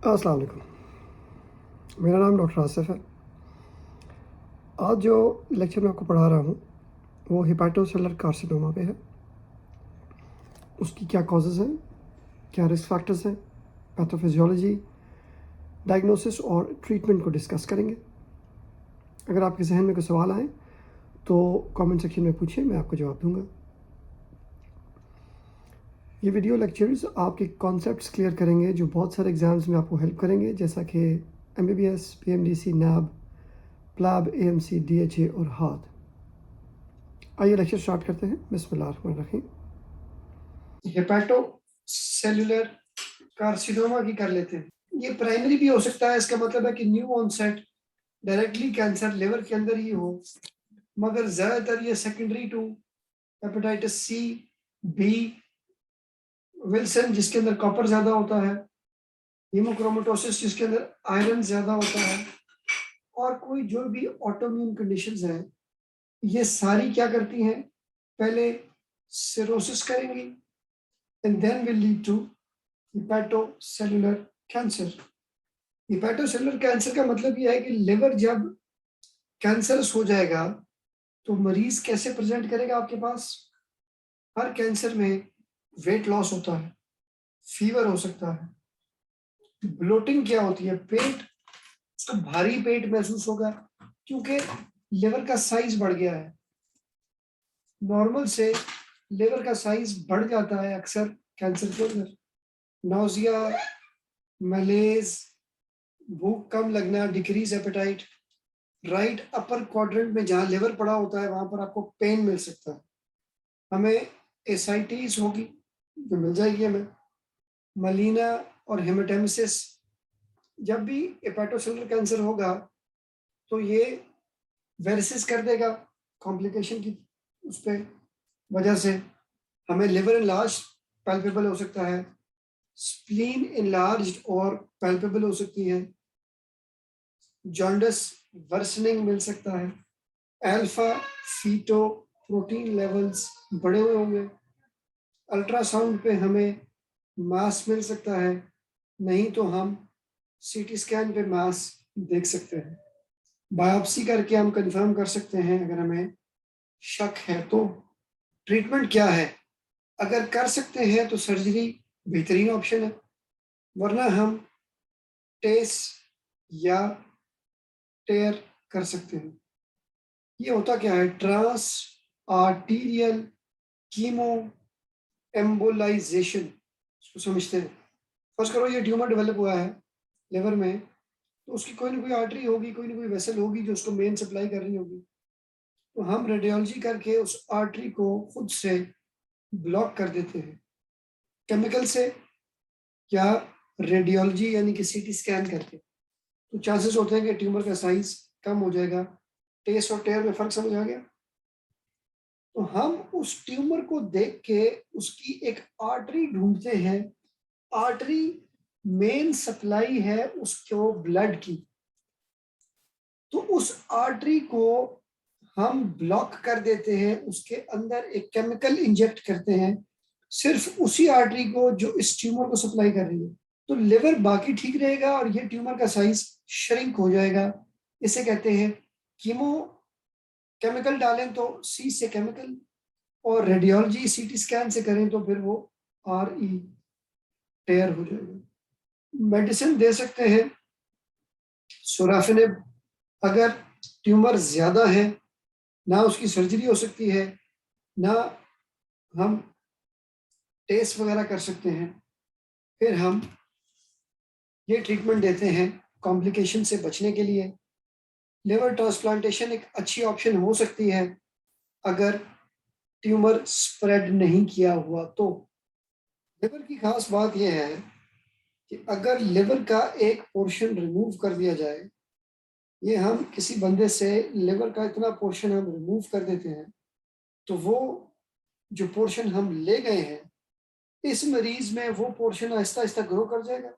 अस्सलाम वालेकुम। मेरा नाम डॉक्टर आसिफ है। आज जो लेक्चर मैं आपको पढ़ा रहा हूँ वो हेपेटोसेलुलर कार्सिनोमा पे है। उसकी क्या कॉजेज़ हैं, क्या रिस्क फैक्टर्स हैं, पैथोफिजियोलॉजी, डायग्नोसिस और ट्रीटमेंट को डिस्कस करेंगे। अगर आपके जहन में कोई सवाल आए तो कमेंट सेक्शन में पूछिए, मैं आपको जवाब दूंगा। ये वीडियो लेक्चर्स आपके कॉन्सेप्ट्स क्लियर करेंगे जो बहुत सारे एग्जाम्स में आपको हेल्प करेंगे, जैसा कि MBBS, PMDC, NAB, PLAB, AMC, DHA और हाथ। आइए लेक्चर स्टार्ट करते हैं। बिस्मिल्लाहिर्रहमानिर्रहीम। हेपेटो सेलुलर कार्सिनोमा की कर लेते हैं। ये प्राइमरी भी हो सकता है, इसका मतलब है कि new onset directly cancer liver के अंदर ही हो, मगर ज्यादातर ये secondary to hepatitis C, B, Wilson जिसके अंदर कॉपर ज्यादा होता है, हीमोक्रोमेटोसिस जिसके अंदर आयरन ज्यादा होता है, और कोई जो भी ऑटोइम्यून कंडीशंस हैं, ये सारी क्या करती हैं, पहले सिरोसिस करेंगी and then will lead to hepatocellular cancer. Hepatocellular cancer का मतलब यह है कि लिवर जब कैंसरस हो जाएगा तो मरीज कैसे प्रेजेंट करेगा आपके पास। हर कैंसर में वेट लॉस होता है, फीवर हो सकता है, ब्लोटिंग क्या होती है, पेट उसका भारी पेट महसूस होगा क्योंकि लिवर का साइज बढ़ गया है। नॉर्मल से लिवर का साइज बढ़ जाता है अक्सर कैंसर के अंदर। नौजिया, मलेज, भूख कम लगना, decrease appetite, right upper quadrant में जहां लिवर पड़ा होता है वहां पर आपको पेन मिल सकता है। हमें एसाइटिस होगी जो मिल जाएगी हमें, मलीना और हेमेटेमेसिस। जब भी हेपेटोसेलुलर कैंसर होगा तो ये वेरिसिस कर देगा, कॉम्प्लिकेशन की उस पर वजह से हमें लिवर इनलार्ज पैल्पेबल हो सकता है, स्प्लीन इनलार्ज और पैल्पेबल हो सकती है, जॉन्डिस वर्सनिंग मिल सकता है, अल्फा फीटो प्रोटीन लेवल्स बढ़े हुए होंगे, अल्ट्रासाउंड पे हमें मास मिल सकता है, नहीं तो हम CT स्कैन पे मास देख सकते हैं। बायोप्सी करके हम कंफर्म कर सकते हैं अगर हमें शक है तो। ट्रीटमेंट क्या है, अगर कर सकते हैं तो सर्जरी बेहतरीन ऑप्शन है, वरना हम टेस या टेयर कर सकते हैं। ये होता क्या है, ट्रांस आर्टीरियल कीमो एम्बोलाइजेशन, इसको समझते हैं। फर्स्ट करो ये ट्यूमर डेवलप हुआ है लिवर में, तो उसकी कोई ना कोई आर्टरी होगी, कोई ना कोई वेसल होगी जो उसको मेन सप्लाई कर रही होगी। तो हम रेडियोलॉजी करके उस आर्टरी को खुद से ब्लॉक कर देते हैं, केमिकल से या रेडियोलॉजी यानी कि CT स्कैन करके। तो चांसेस होते हैं कि ट्यूमर का साइज कम हो जाएगा। टेस्ट और टेयर में फर्क समझ आ गया। तो हम उस ट्यूमर को देख के उसकी एक आर्टरी ढूंढते हैं। आर्टरी मेन सप्लाई है उसको ब्लड की, तो उस आर्टरी को हम ब्लॉक कर देते हैं, उसके अंदर एक केमिकल इंजेक्ट करते हैं सिर्फ उसी आर्टरी को जो इस ट्यूमर को सप्लाई कर रही है। तो लिवर बाकी ठीक रहेगा और ये ट्यूमर का साइज श्रिंक हो जाएगा। इसे कहते हैं कीमो। केमिकल डालें तो C से केमिकल, और रेडियोलॉजी CT स्कैन से करें तो फिर वो RE टेयर हो जाएगा। मेडिसिन दे सकते हैं सोराफिनिब। अगर ट्यूमर ज्यादा है, ना उसकी सर्जरी हो सकती है, ना हम टेस्ट वगैरह कर सकते हैं, फिर हम ये ट्रीटमेंट देते हैं कॉम्प्लिकेशन से बचने के लिए। लिवर ट्रांसप्लांटेशन एक अच्छी ऑप्शन हो सकती है अगर ट्यूमर स्प्रेड नहीं किया हुआ तो। लिवर की खास बात यह है कि अगर लिवर का एक पोर्शन रिमूव कर दिया जाए, ये हम किसी बंदे से लिवर का इतना पोर्शन हम रिमूव कर देते हैं, तो वो जो पोर्शन हम ले गए हैं, इस मरीज में वो पोर्शन आहिस्ता आहिस्ता ग्रो कर जाएगा।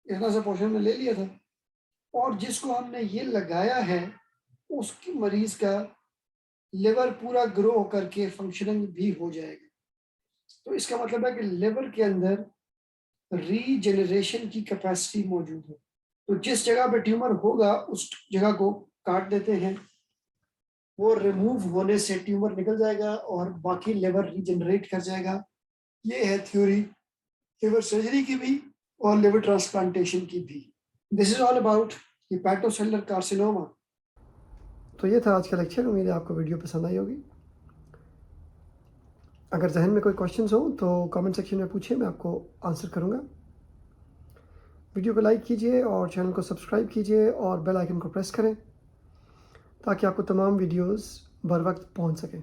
इतना सा पोर्शन में ले लिया था, और जिसको हमने ये लगाया है उसकी मरीज का लिवर पूरा ग्रो करके फंक्शनिंग भी हो जाएगा। तो इसका मतलब है कि लिवर के अंदर रीजेनरेशन की कैपेसिटी मौजूद है। तो जिस जगह पे ट्यूमर होगा उस जगह को काट देते हैं, वो रिमूव होने से ट्यूमर निकल जाएगा और बाकी लिवर रीजनरेट कर जाएगा। ये है थ्योरी लिवर सर्जरी की भी और लिवर ट्रांसप्लांटेशन की भी। This is all about hepatocellular carcinoma. तो ये था आज का लेक्चर। उम्मीद है आपको वीडियो पसंद आई होगी। अगर जहन में कोई क्वेश्चंस हो तो कमेंट सेक्शन में पूछिए, मैं आपको आंसर करूँगा। वीडियो को लाइक कीजिए और चैनल को सब्सक्राइब कीजिए और बेल आइकन को प्रेस करें ताकि आपको तमाम वीडियोस बर वक्त पहुंच सकें।